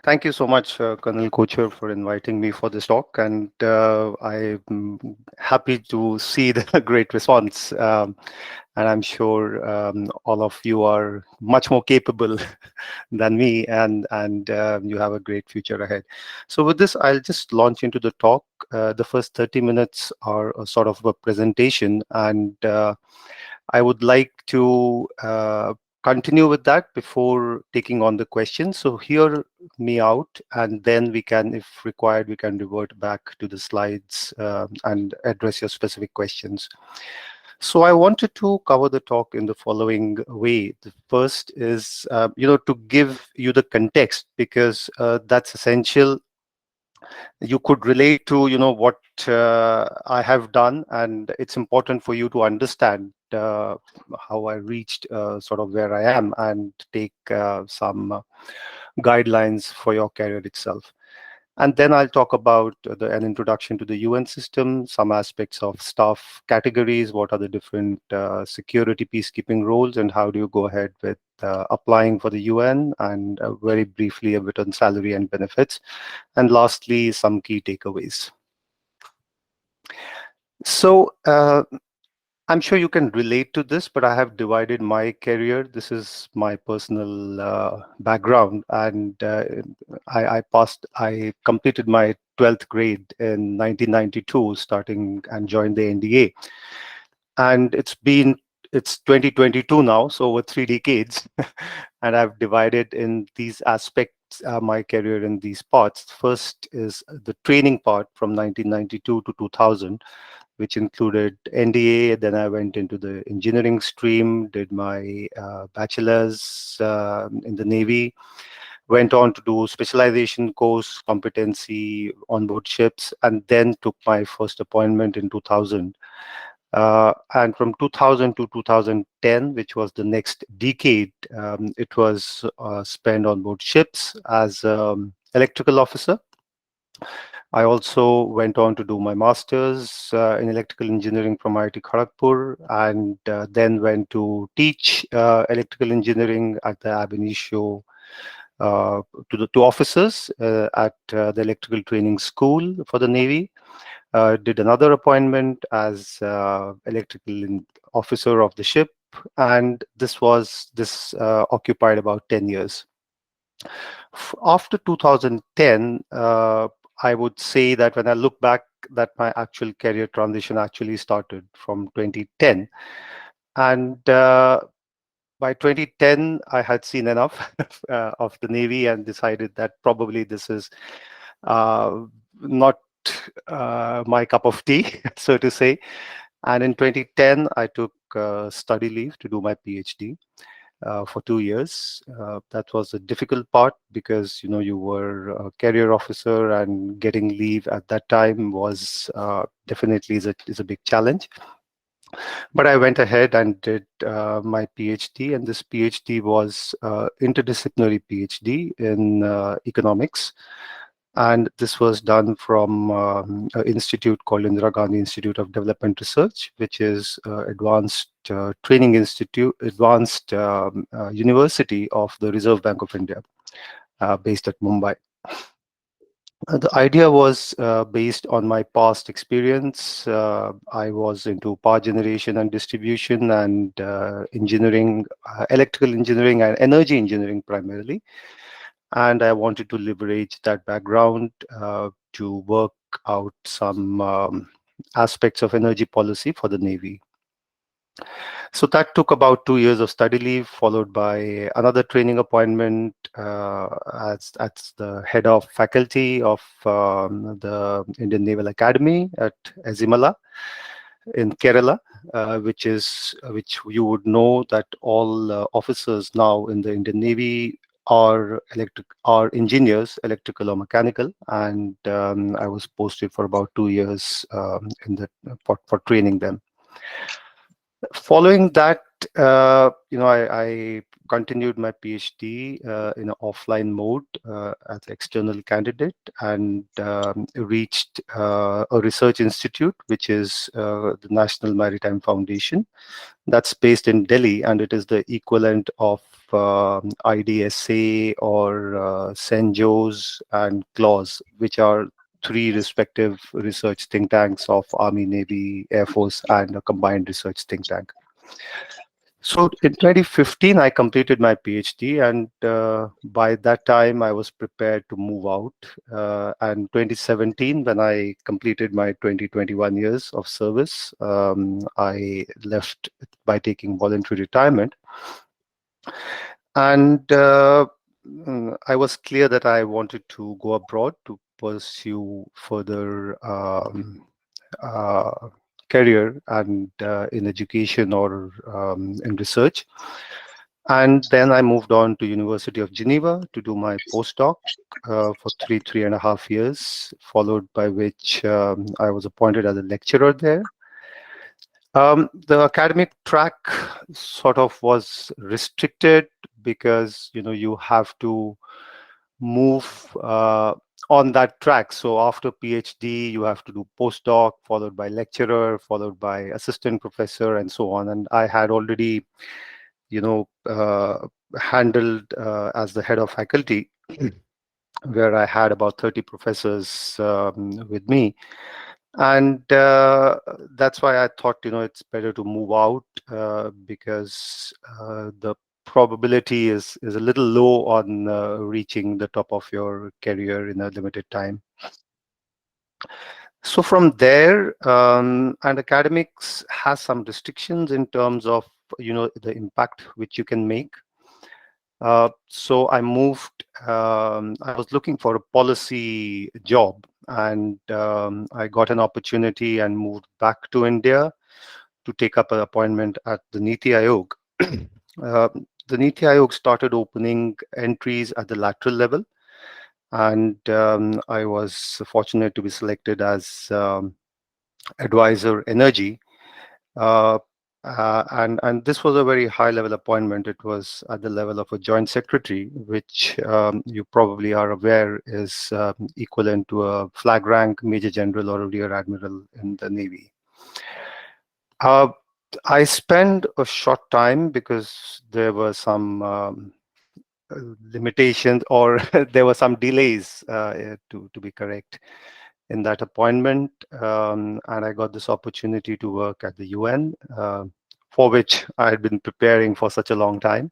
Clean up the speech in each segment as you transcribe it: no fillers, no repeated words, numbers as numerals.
Thank you so much, Colonel Kochhar, for inviting me for this talk, and I'm happy to see the great response. And I'm sure all of you are much more capable than me, and you have a great future ahead. So, with this, I'll just launch into the talk. The first 30 minutes are a sort of a presentation, and I would like to continue with that before taking on the questions. So hear me out, and then we can, if required, we can revert back to the slides and address your specific questions. So I wanted to cover the talk in the following way. The first is, to give you the context, because that's essential. You could relate to what I have done, and it's important for you to understand how I reached sort of where I am, and take some guidelines for your career itself. And then I'll talk about an introduction to the UN system, some aspects of staff categories, what are the different security peacekeeping roles, and how do you go ahead with applying for the UN, and very briefly a bit on salary and benefits. And lastly, some key takeaways. So I'm sure you can relate to this, but I have divided my career. This is my personal background, and I completed my 12th grade in 1992, starting and joined the NDA. And it's 2022 now, so over 3 decades, and I've divided in these aspects my career in these parts. First is the training part from 1992 to 2000, which included NDA. Then I went into the engineering stream, did my bachelor's in the Navy, went on to do specialization course, competency on board ships, and then took my first appointment in 2000. And from 2000 to 2010, which was the next decade, it was spent on board ships as electrical officer. I also went on to do my master's in electrical engineering from IIT Kharagpur, and then went to teach electrical engineering at the ab initio to officers at the electrical training school for the Navy. Did another appointment as electrical officer of the ship, and this occupied about 10 years. After 2010, I would say that when I look back, that my actual career transition actually started from 2010. And by 2010, I had seen enough of the Navy and decided that probably this is not my cup of tea, so to say. And in 2010, I took study leave to do my PhD for 2 years. That was a difficult part, because you were a career officer, and getting leave at that time was definitely is a big challenge. But I went ahead and did my PhD, and this PhD was interdisciplinary PhD in economics. And this was done from an institute called Indira Gandhi Institute of Development Research, which is advanced training institute, advanced university of the Reserve Bank of India, based at Mumbai. The idea was based on my past experience. I was into power generation and distribution, and engineering, electrical engineering and energy engineering primarily. And I wanted to leverage that background to work out some aspects of energy policy for the Navy. So that took about 2 years of study leave, followed by another training appointment as the head of faculty of the Indian Naval Academy at Ezimala in Kerala, which you would know that all officers now in the Indian Navy are engineers, electrical or mechanical, and I was posted for about 2 years in the for training them. Following that, I continued my PhD in an offline mode as an external candidate, and reached a research institute, which is the National Maritime Foundation, that's based in Delhi, and it is the equivalent of IDSA or St. Joe's and CLAWS, which are three respective research think tanks of Army, Navy, Air Force, and a combined research think tank. So in 2015, I completed my PhD, and by that time, I was prepared to move out. And 2017, when I completed my 2021 years of service, I left by taking voluntary retirement. And I was clear that I wanted to go abroad to pursue further uh, career and in education or in research. And then I moved on to University of Geneva to do my postdoc for 3.5 years, followed by which I was appointed as a lecturer there. The academic track sort of was restricted because you have to move on that track. So after PhD, you have to do postdoc, followed by lecturer, followed by assistant professor, and so on. And I had already, handled as the head of faculty, where I had about 30 professors with me. And that's why I thought, it's better to move out because the probability is a little low on reaching the top of your career in a limited time. So from there, and academics has some restrictions in terms of, the impact which you can make. So I moved, I was looking for a policy job, and I got an opportunity and moved back to India to take up an appointment at the Niti Aayog. uh, the Niti Aayog started opening entries at the lateral level, and I was fortunate to be selected as advisor energy. Uh, and this was a very high level appointment. It was at the level of a joint secretary, which you probably are aware is equivalent to a flag rank major general or a rear admiral in the Navy. Uh, I spent a short time because there were some limitations, or there were some delays, to be correct, in that appointment, and I got this opportunity to work at the UN, for which I had been preparing for such a long time.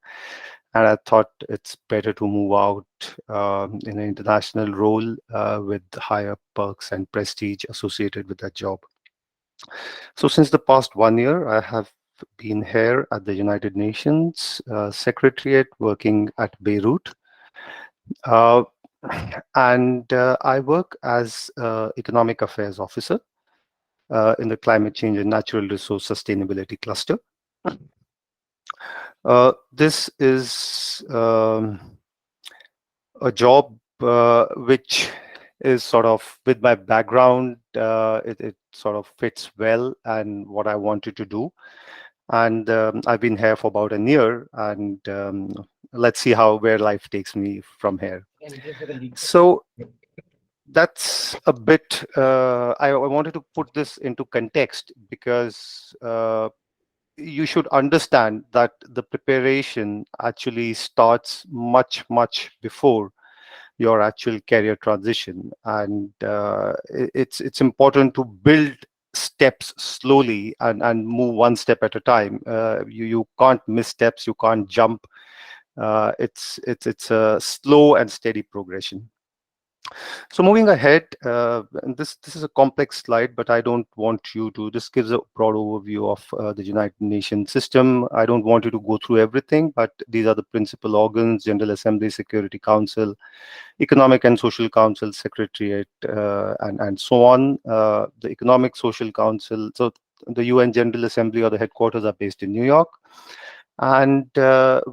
And I thought it's better to move out in an international role with higher perks and prestige associated with that job. So since the past 1 year, I have been here at the United Nations Secretariat working at Beirut. Uh, and I work as Economic Affairs Officer in the Climate Change and Natural Resource Sustainability Cluster. This is a job which is sort of with my background. It sort of fits well and what I wanted to do. And I've been here for about a year, and let's see where life takes me from here. So that's a bit. I wanted to put this into context because you should understand that the preparation actually starts much, much before your actual career transition, and it's important to build steps slowly and move one step at a time. You can't miss steps, you can't jump. It's a slow and steady progression. So moving ahead, and this is a complex slide, but I don't want you to. This gives a broad overview of the United Nations system. I don't want you to go through everything, but these are the principal organs: General Assembly, Security Council, Economic and Social Council, Secretariat, and so on. The Economic Social Council. So the UN General Assembly or the headquarters are based in New York. And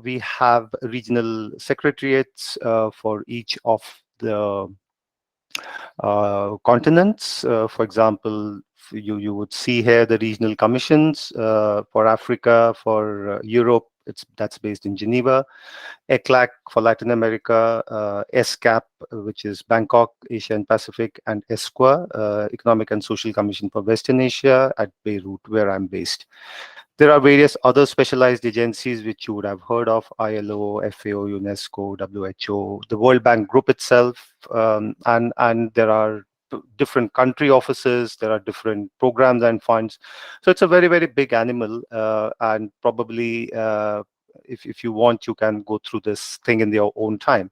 we have regional secretariats for each of the continents. For example, you would see here the regional commissions for Africa, for Europe. That's based in Geneva. ECLAC for Latin America, ESCAP, which is Bangkok, Asia and Pacific, and ESQUA, Economic and Social Commission for Western Asia at Beirut, where I'm based. There are various other specialized agencies which you would have heard of: ILO, FAO, UNESCO, WHO, the World Bank Group itself, and there are different country offices. There are different programs and funds. So it's a very, very big animal, and probably if you want, you can go through this thing in your own time.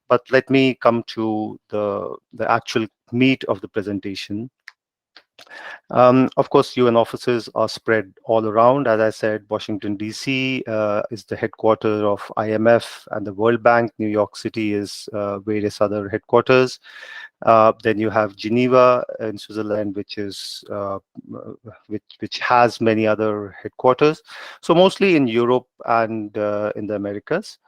But let me come to the actual meat of the presentation. Of course, UN offices are spread all around. As I said, Washington, D.C. Is the headquarters of IMF and the World Bank. New York City is various other headquarters. Then you have Geneva in Switzerland, which has many other headquarters. So mostly in Europe and in the Americas.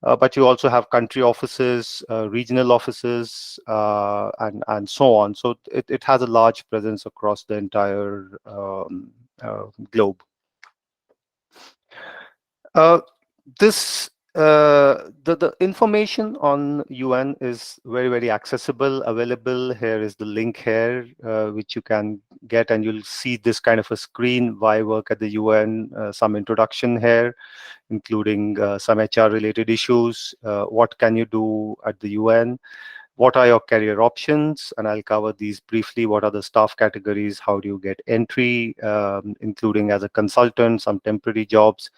But you also have country offices, regional offices, and so on. So it has a large presence across the entire globe. Uh, this the information on UN is very, very accessible, available. Here is the link here, which you can get, and you'll see this kind of a screen. Why work at the UN? Some introduction here, including some HR related issues. What can you do at the UN? What are your career options? And I'll cover these briefly. What are the staff categories? How do you get entry, including as a consultant, some temporary jobs?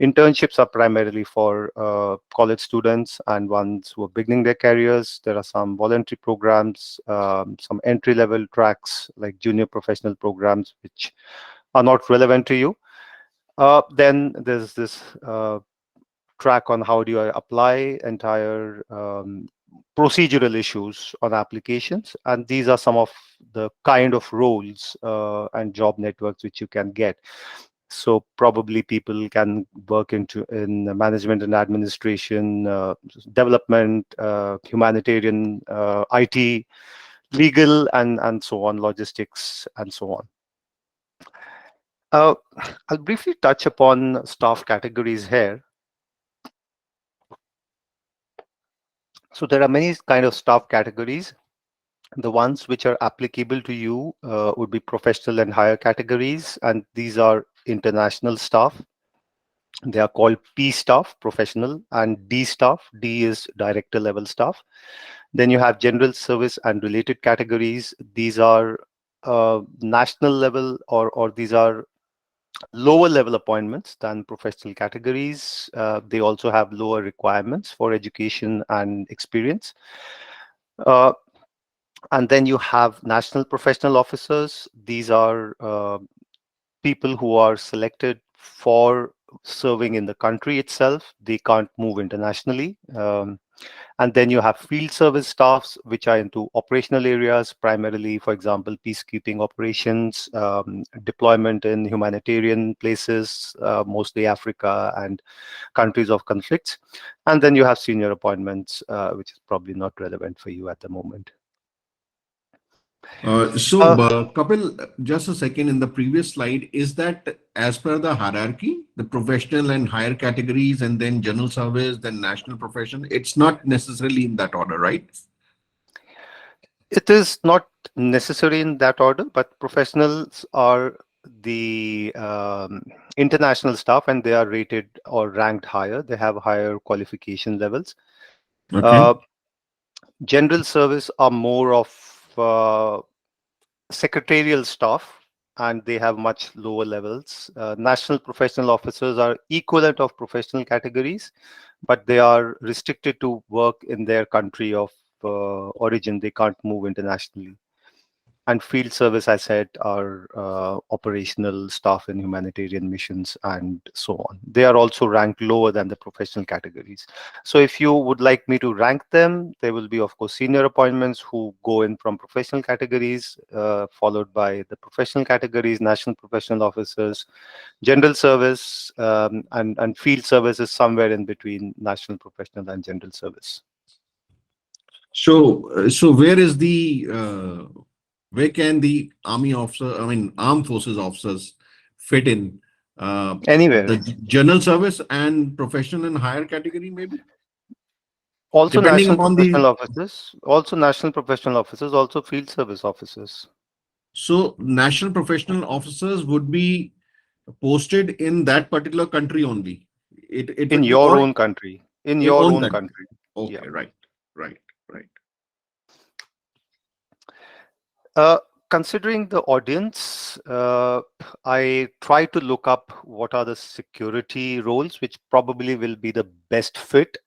Internships are primarily for college students and ones who are beginning their careers. There are some voluntary programs, some entry-level tracks like junior professional programs, which are not relevant to you. Then there's this track on how do you apply, entire procedural issues on applications, and these are some of the kind of roles and job networks which you can get. So probably people can work in management and administration, development, humanitarian, IT, legal, and so on, logistics, and so on. I'll briefly touch upon staff categories here. So there are many kind of staff categories. The ones which are applicable to you would be professional and higher categories, and these are international staff. They are called P staff, professional, and D staff. D is director level staff. Then you have general service and related categories. These are national level, or these are lower level appointments than professional categories. They also have lower requirements for education and experience. Uh, and then you have national professional officers. These are people who are selected for serving in the country itself. They can't move internationally. And then you have field service staffs, which are into operational areas, primarily, for example, peacekeeping operations, deployment in humanitarian places, mostly Africa and countries of conflicts. And then you have senior appointments, which is probably not relevant for you at the moment. So, Kapil, just a second. In the previous slide, is that as per the hierarchy, the professional and higher categories, and then general service, then national profession? It's not necessarily in that order, right? It is not necessary in that order, but professionals are the international staff, and they are rated or ranked higher. They have higher qualification levels. Uh, Okay. General service are more of secretarial staff, and they have much lower levels. National professional officers are equivalent of professional categories, but they are restricted to work in their country of origin. They can't move internationally. And field service, I said, are operational staff in humanitarian missions and so on. They are also ranked lower than the professional categories. So if you would like me to rank them, there will be, of course, senior appointments who go in from professional categories, followed by the professional categories, national professional officers, general service, and field service is somewhere in between national professional and general service. So where can the army officer, I mean, armed forces officers fit in? Anywhere. The general service and professional and higher category, maybe, Also depending national upon the. professional officers, also national professional officers, also field service officers So national professional officers would be posted in that particular country only. It in will be your or own country. In in your own own country. country. Yeah. Okay, right, right, right. Uh, Considering the audience, I try to look up what are the security roles which probably will be the best fit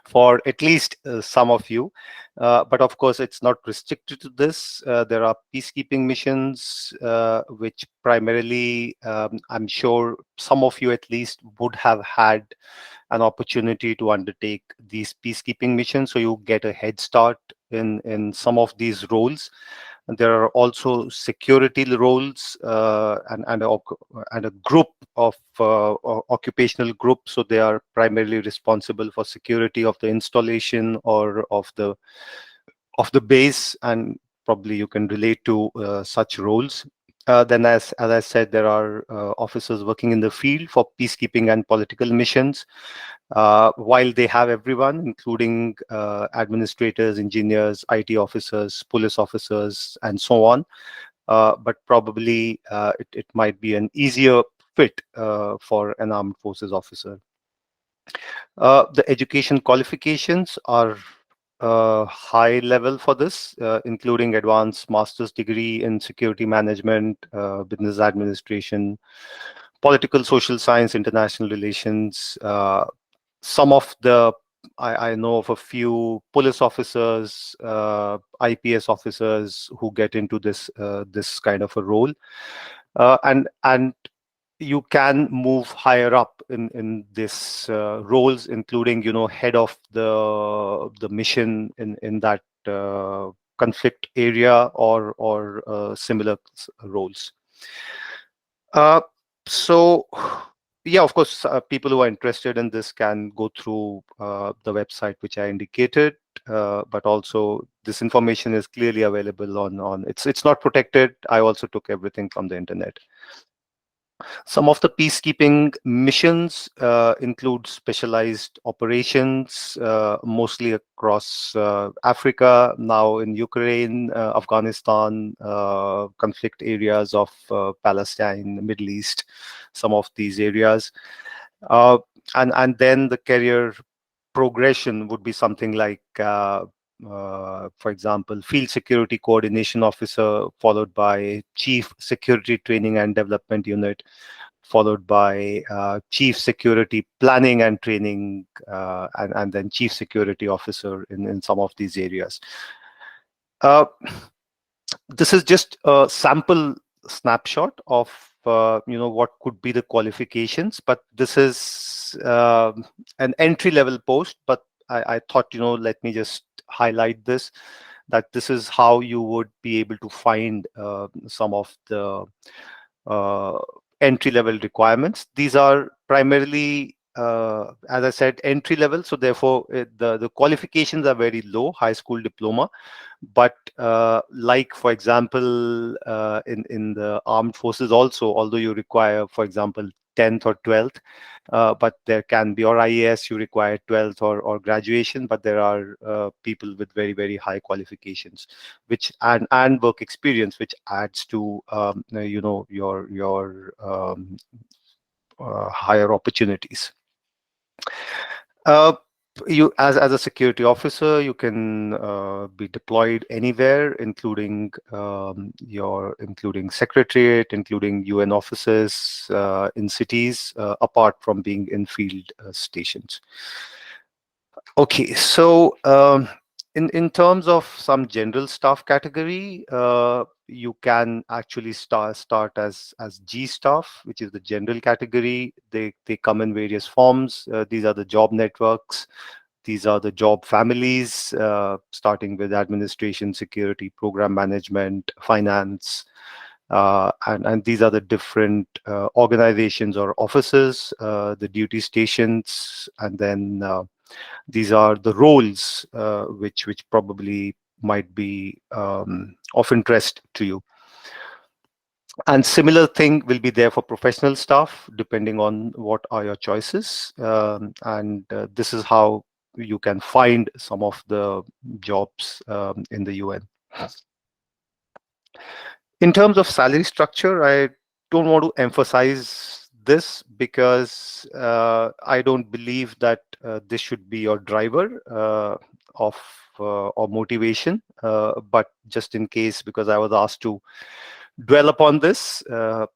for at least some of you. But of course, it's not restricted to this. There are peacekeeping missions, which primarily, I'm sure some of you at least would have had an opportunity to undertake these peacekeeping missions. So you get a head start in some of these roles. And there are also security roles, and a group of occupational groups. So they are primarily responsible for security of the installation or of the base, and probably you can relate to such roles. Then, as I said, there are officers working in the field for peacekeeping and political missions. While they have everyone, including administrators, engineers, IT officers, police officers, and so on. But probably it might be an easier fit for an armed forces officer. The education qualifications are high level for this, including advanced master's degree in security management, business administration, political social science, international relations. Some of the I know of a few police officers, IPS officers who get into this kind of a role, and you can move higher up in this roles, including head of the mission in that conflict area or similar roles. Uh, so yeah, of course, people who are interested in this can go through the website which I indicated, but also this information is clearly available on it's not protected. I also took everything from the internet. Some of the peacekeeping missions include specialized operations, mostly across Africa, now in Ukraine, Afghanistan, conflict areas of Palestine, Middle East, some of these areas. Uh, and then the career progression would be something like, for example, Field Security Coordination Officer, followed by Chief Security Training and Development Unit, followed by Chief Security Planning and Training, and then Chief Security Officer in some of these areas. Uh, this is just a sample snapshot of what could be the qualifications, but this is an entry level post. But I thought, let me just highlight this, that this is how you would be able to find some of the uh, entry level requirements. These are primarily, as I said, entry level. So therefore, the qualifications are very low, high school diploma. But like, for example, in the armed forces also, although you require, for example, 10th or 12th, but there can be, or IAS, you require 12th or graduation, but there are people with very, very high qualifications, which and work experience, which adds to your higher opportunities. Uh, you as a security officer, you can be deployed anywhere, including secretariat, including UN offices in cities, apart from being in field stations. Okay, so in terms of some general staff category, you can actually start as G staff, which is the general category. They come in various forms. These are the job networks. These are the job families, starting with administration, security, program management, finance, and these are the different organizations or offices, the duty stations, and then These are the roles which probably might be of interest to you. And similar thing will be there for professional staff, depending on what are your choices. And this is how you can find some of the jobs in the UN. In terms of salary structure, I don't want to emphasize this because I don't believe that this should be your driver of or motivation. But just in case, because I was asked to dwell upon this,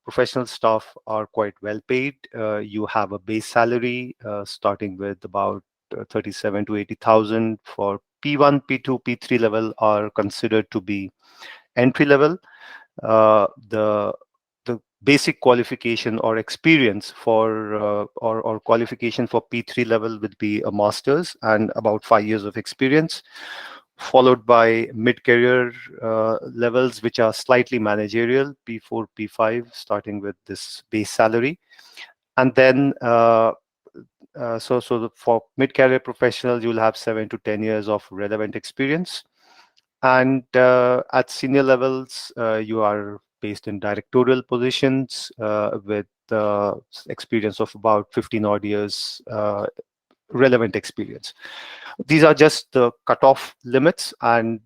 professional staff are quite well paid. You have a base salary starting with about 37 to 80,000. For P1, P2, P3 level are considered to be entry level. The basic qualification or experience for or qualification for P3 level would be a master's and about 5 years of experience, followed by mid-career levels, which are slightly managerial, P4, P5, starting with this base salary. And then for mid-career professionals, you'll have 7 to 10 years of relevant experience. And at senior levels, you are based in directorial positions with experience of about 15 odd years relevant experience. These are just the cutoff limits, and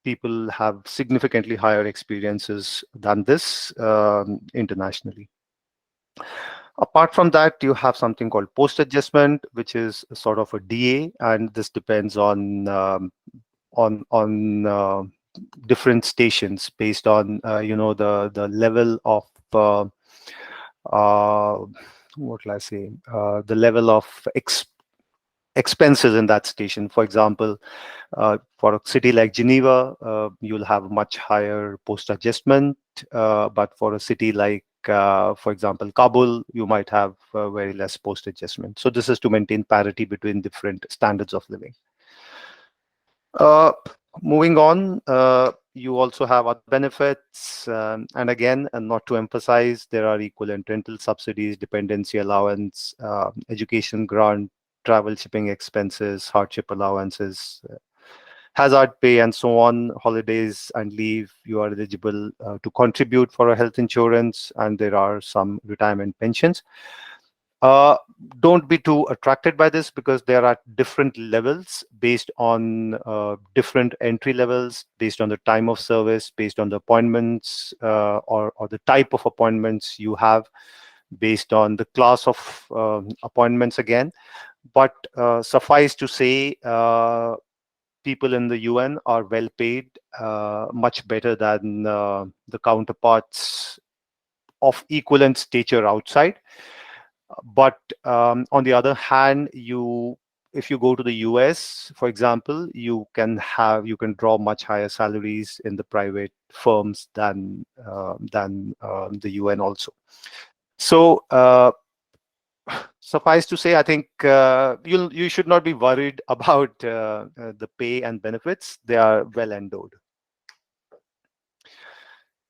people have significantly higher experiences than this internationally. Apart from that, you have something called post adjustment, which is sort of a DA, and this depends on different stations based on the level of uh, what will I say, the level of expenses in that station. For example, for a city like Geneva, you'll have much higher post adjustment, but for a city like for example, Kabul, you might have very less post adjustment. So this is to maintain parity between different standards of living. Uh, Moving on, you also have other benefits. And again, and not to emphasize, there are equivalent rental subsidies, dependency allowance, education grant, travel shipping expenses, hardship allowances, hazard pay, and so on, holidays and leave. You are eligible to contribute for a health insurance, and there are some retirement pensions. Uh, don't be too attracted by this because there are different levels based on different entry levels, based on the time of service, based on the appointments or the type of appointments you have, based on the class of appointments again. But suffice to say, people in the UN are well paid, much better than the counterparts of equivalent stature outside. But on the other hand, if you go to the US, for example, you can draw much higher salaries in the private firms than the UN also. So suffice to say, I think you should not be worried about the pay and benefits. They are well endowed.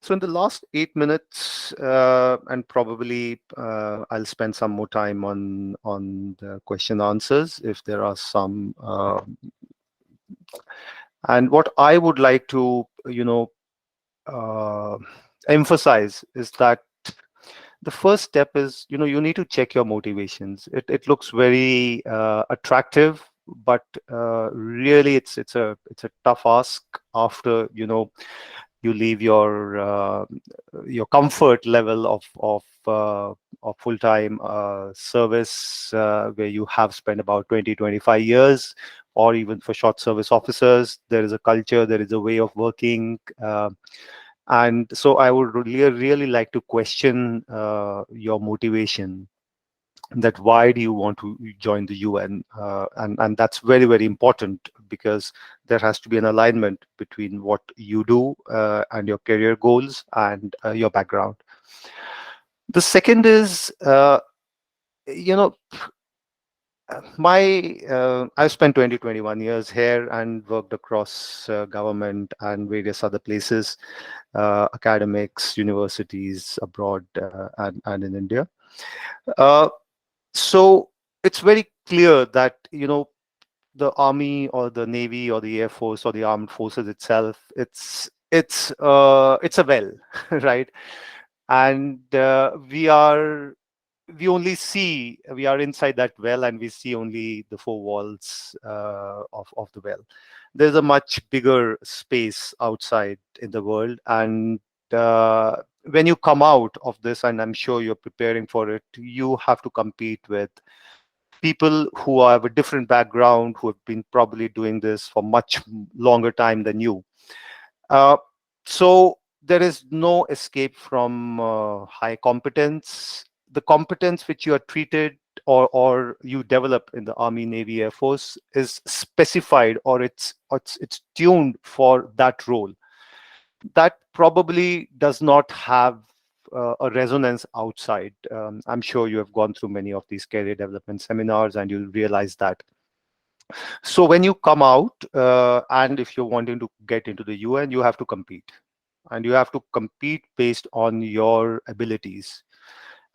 So in the last 8 minutes, and probably I'll spend some more time on the question answers if there are some. And what I would like to, uh, emphasize is that the first step is, you need to check your motivations. It looks very attractive, but really it's a tough ask after you leave your comfort level of full-time service where you have spent about 20-25 years, or even for short service officers, there is a culture, there is a way of working, and so I would really like to question your motivation, that why do you want to join the UN, and that's very important, because there has to be an alignment between what you do and your career goals and your background. The second is, you know I've spent 20-21 years here and worked across government and various other places, academics, universities abroad, and in India. uh, so it's very clear that, the army or the navy or the air force or the armed forces itself, it's a well, right? And we are inside that well, and we see only the four walls of the well. There's a much bigger space outside in the world, and when you come out of this, and I'm sure you're preparing for it, you have to compete with people who have a different background, who have been probably doing this for much longer time than you. Uh, so there is no escape from high competence. The competence which you are treated, or you develop in the Army, Navy, Air Force, is specified, or it's tuned for that role. That probably does not have a resonance outside. I'm sure you have gone through many of these career development seminars, and you'll realize that. So when you come out, and if you're wanting to get into the UN, you have to compete, and you have to compete based on your abilities.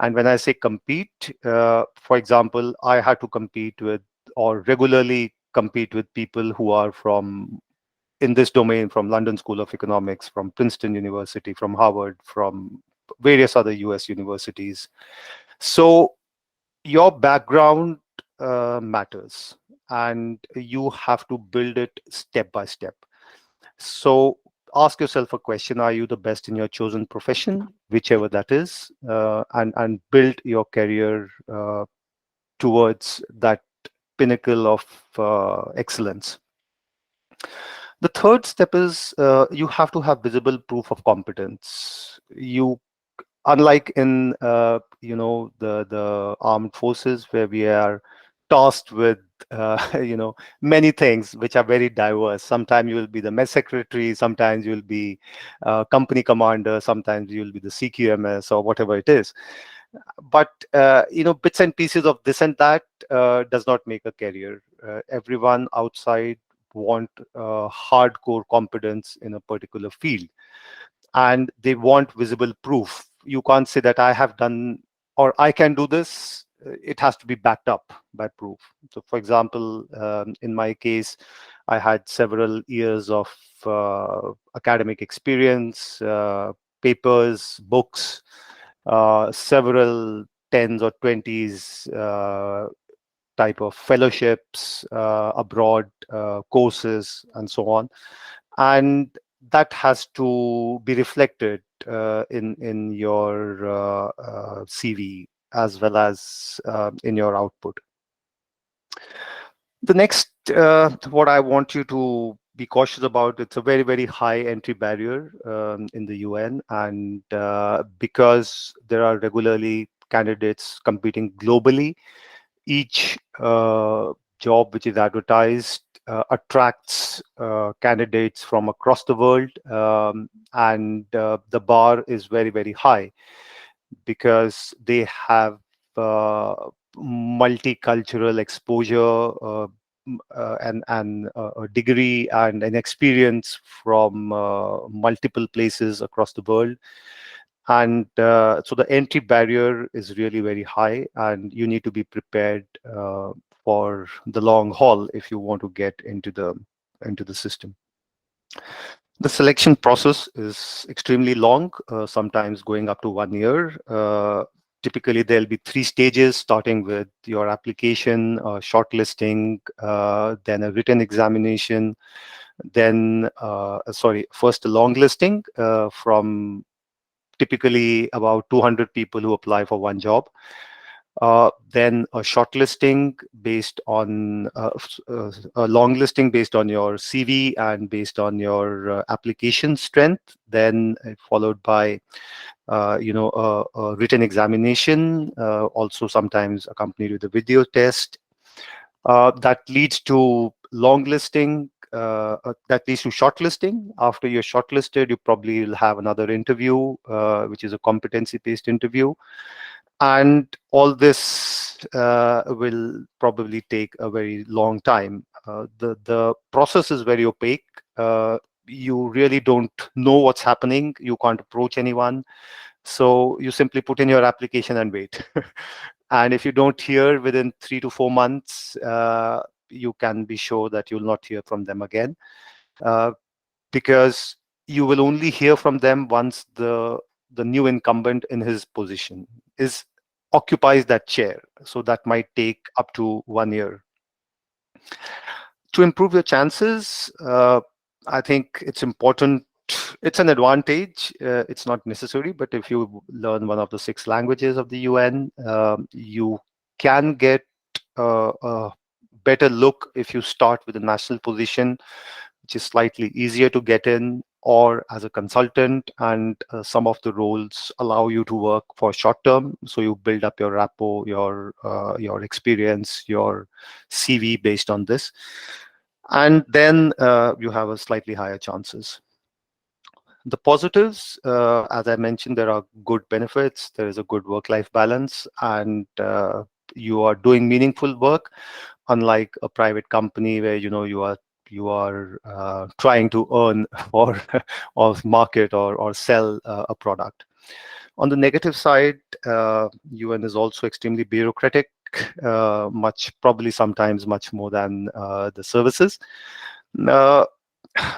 And when I say compete, for example, I had to compete with, or regularly compete with, people who are from, in this domain, from London School of Economics, from Princeton University, from Harvard, from various other US universities. So your background matters, and you have to build it step by step. So ask yourself a question: are you the best in your chosen profession, whichever that is, and build your career towards that pinnacle of excellence. The third step is, you have to have visible proof of competence. You, unlike in the armed forces, where we are tasked with many things which are very diverse. Sometimes you will be the mess secretary, sometimes you will be company commander, sometimes you will be the CQMS, or whatever it is. But bits and pieces of this and that does not make a career. Everyone outside want hardcore competence in a particular field, and they want visible proof. You can't say that I have done, or I can do this. It has to be backed up by proof. So for example, in my case, I had several years of academic experience, papers, books, several tens or twenties type of fellowships abroad, courses, and so on. And that has to be reflected in your CV, as well as in your output. The next, what I want you to be cautious about, it's a very, very high entry barrier in the UN, and because there are regularly candidates competing globally, each job which is advertised attracts candidates from across the world, and the bar is very, very high, because they have uh, multicultural exposure, and a degree and an experience from multiple places across the world. And so the entry barrier is really very high, and you need to be prepared for the long haul if you want to get into the system. The selection process is extremely long, sometimes going up to 1 year. Typically, there'll be 3 stages, starting with your application, shortlisting, then a written examination, then, first a long listing from typically about 200 people who apply for one job. Then a shortlisting based on a long listing based on your CV and based on your application strength. Then followed by a written examination, also sometimes accompanied with a video test. That leads to long listing. That leads to shortlisting. After you're shortlisted, you probably will have another interview, which is a competency-based interview. And all this will probably take a very long time. The process is very opaque. You really don't know what's happening. You can't approach anyone. So you simply put in your application and wait. And if you don't hear within 3 to 4 months, you can be sure that you'll not hear from them again, uh, because you will only hear from them once the new incumbent in his position is occupies that chair. So that might take up to 1 year. To improve your chances, I think it's important. It's an advantage. It's not necessary, but if you learn one of the 6 languages of the UN, you can get a better look if you start with a national position, which is slightly easier to get in, or as a consultant. And some of the roles allow you to work for short term, so you build up your rapport, your experience, your CV based on this, and then you have a slightly higher chances. The positives, as I mentioned, there are good benefits. There is a good work-life balance, and you are doing meaningful work, unlike a private company where you are trying to earn or or market or sell a product. On the negative side, UN is also extremely bureaucratic, much probably sometimes much more than the services. Uh,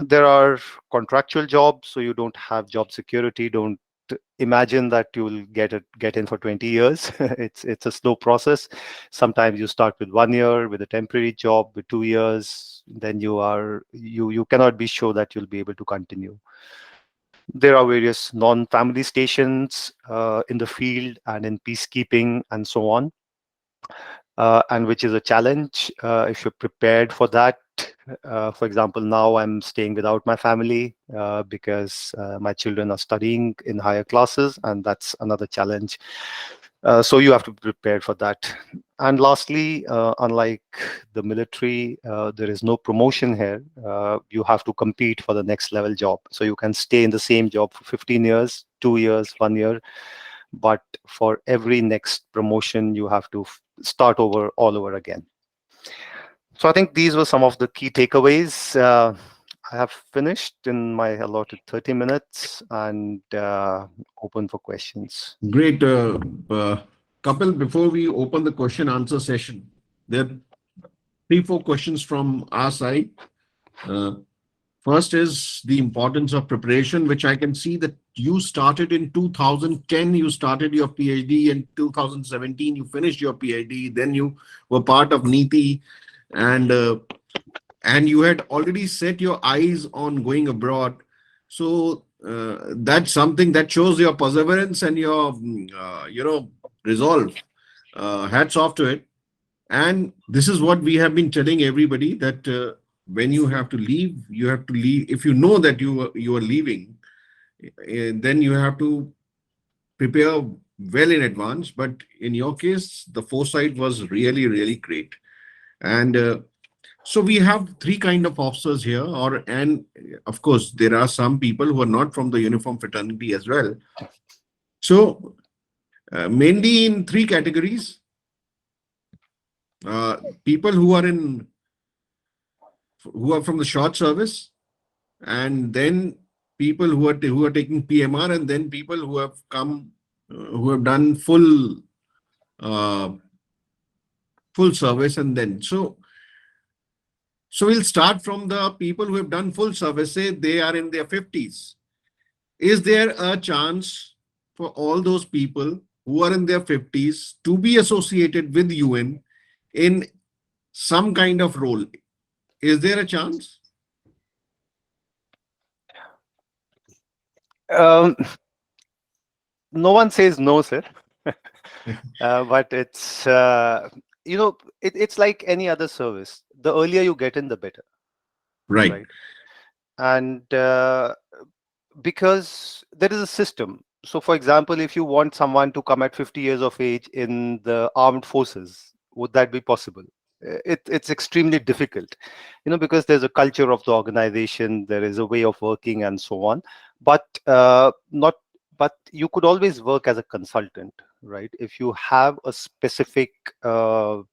there are contractual jobs, so you don't have job security. Don't imagine that you will get in for 20 years. It's a slow process. Sometimes you start with 1 year with a temporary job, with 2 years, then you cannot be sure that you'll be able to continue. There are various non-family stations in the field and in peacekeeping and so on, and which is a challenge if you're prepared for that. For example, now I'm staying without my family because my children are studying in higher classes, and that's another challenge. So you have to be prepared for that. And lastly, unlike the military, there is no promotion here. You have to compete for the next level job. So you can stay in the same job for 15 years, 2 years, 1 year, but for every next promotion, you have to start over all over again. So I think these were some of the key takeaways. I have finished in my allotted 30 minutes and open for questions. Great. Kapil, before we open the question answer session, there are three, four questions from our side. Uh, First is the importance of preparation, which I can see that you started in 2010. You started your PhD in 2017. You finished your PhD. Then you were part of NITI, and and you had already set your eyes on going abroad. So that's something that shows your perseverance and your resolve. Hats off to it. And this is what we have been telling everybody, that when you have to leave, you have to leave. If you know that you are leaving, then you have to prepare well in advance. But in your case, the foresight was really, really great. And so we have three kind of officers here, and of course there are some people who are not from the uniform fraternity as well. So mainly in three categories: people who are from the short service, and then people who are taking PMR, and then people who have come who have done uh, full service, and then so we'll start from the people who have done full service. Say they are in their 50s. Is there a chance for all those people who are in their 50s to be associated with UN in some kind of role? Is there a chance? Um, no one says no, sir. But it's like any other service. The earlier you get in, the better, Right. right? And because there is a system. So, for example, if you want someone to come at 50 years of age in the armed forces, would that be possible? It's extremely difficult, because there's a culture of the organization, there is a way of working, and so on. But not. But you could always work as a consultant, right? If you have a specific, Skill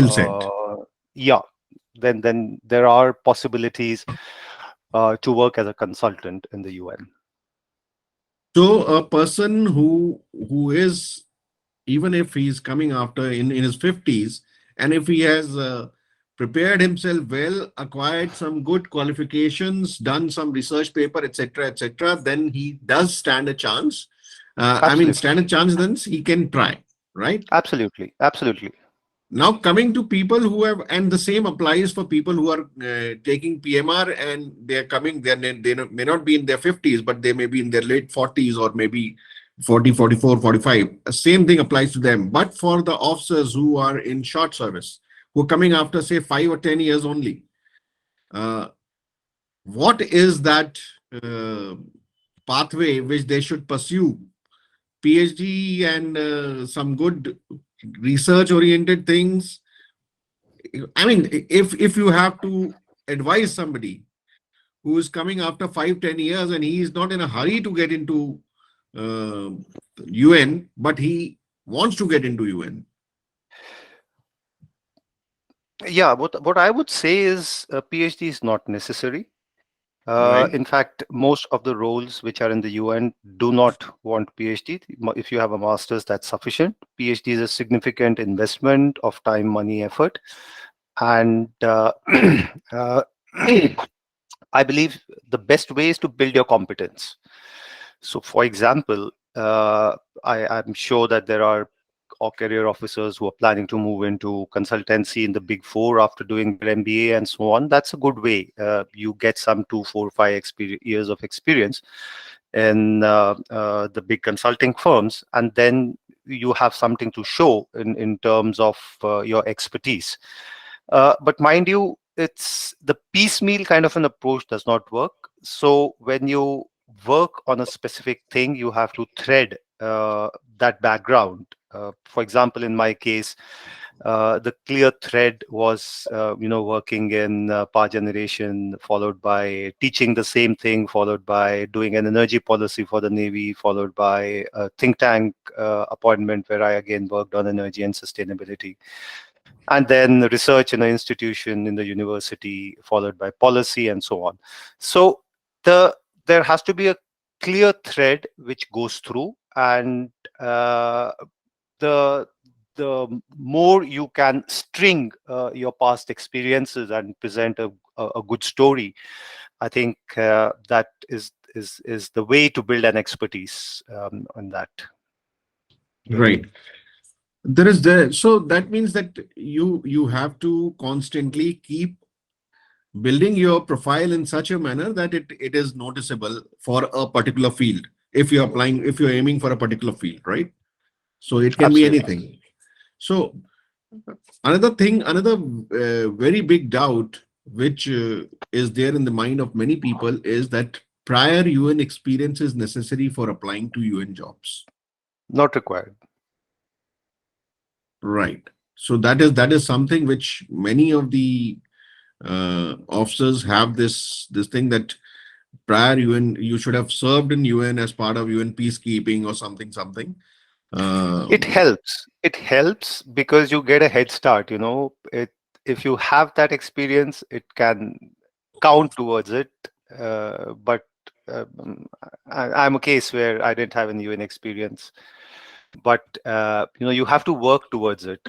set. uh, yeah, then there are possibilities to work as a consultant in the UN. So a person who is even if he's coming after in his 50s, and if he has prepared himself well, acquired some good qualifications, done some research paper, etc., etc., then he does stand a chance. I mean, Absolutely. stand a chance, then he can try, right? Absolutely. Absolutely. Now, coming to people who have, and the same applies for people who are taking PMR and they're coming, they may not be in their 50s, but they may be in their late 40s or maybe 40, 44, 45. Same thing applies to them. But for the officers who are in short service, who are coming after, say, 5 or 10 years only, uh, what is that uh, pathway which they should pursue? PhD and some good research oriented things. I mean, if you have to advise somebody who is coming after 5, 10 years and he is not in a hurry to get into uh, UN, but he wants to get into UN, Yeah, what I would say is a PhD is not necessary. right? In fact, most of the roles which are in the UN do not want PhD. If you have a master's, that's sufficient. PhD is a significant investment of time, money, effort, and uh, I believe the best way is to build your competence. So, for example, I'm sure that there are career officers who are planning to move into consultancy in the big four after doing their MBA and so on. That's a good way. You get some 2, 4, 5 years of experience in the big consulting firms, and then you have something to show in terms of your expertise. But mind you, it's the piecemeal kind of an approach does not work. So when you work on a specific thing, you have to thread that background. For example, in my case, the clear thread was, working in power generation, followed by teaching the same thing, followed by doing an energy policy for the Navy, followed by a think tank appointment where I again worked on energy and sustainability, and then research in an institution in the university, followed by policy and so on. So there has to be a clear thread which goes through, and uh, the the more you can string your past experiences and present a good story, I think that is the way to build an expertise on that area. Right. There is there. So that means that you have to constantly keep building your profile in such a manner that it is noticeable for a particular field. If you're applying, if you're aiming for a particular field, right? So it can be Absolutely. anything. So another thing, another very big doubt which is there in the mind of many people is that prior UN experience is necessary for applying to UN jobs. Not required. Right. So that is something which many of the officers have this thing that prior UN you should have served in UN as part of UN peacekeeping or something. It Um, helps. It helps because you get a head start. If you have that experience, it can count towards it. But I'm a case where I didn't have any UN experience. But you have to work towards it.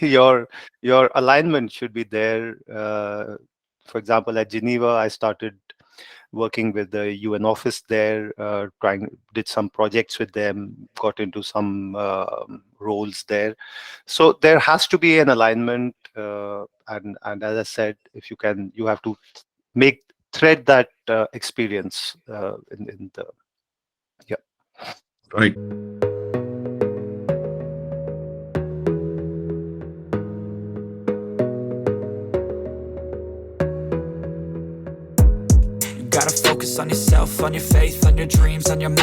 Your alignment should be there. For example, at Geneva, I started working with the UN office there, did some projects with them, got into some roles there. So there has to be an alignment, and as I said, if you can, you have to make thread that experience in the yeah. right. You gotta focus on yourself, on your faith, on your dreams, on your mind.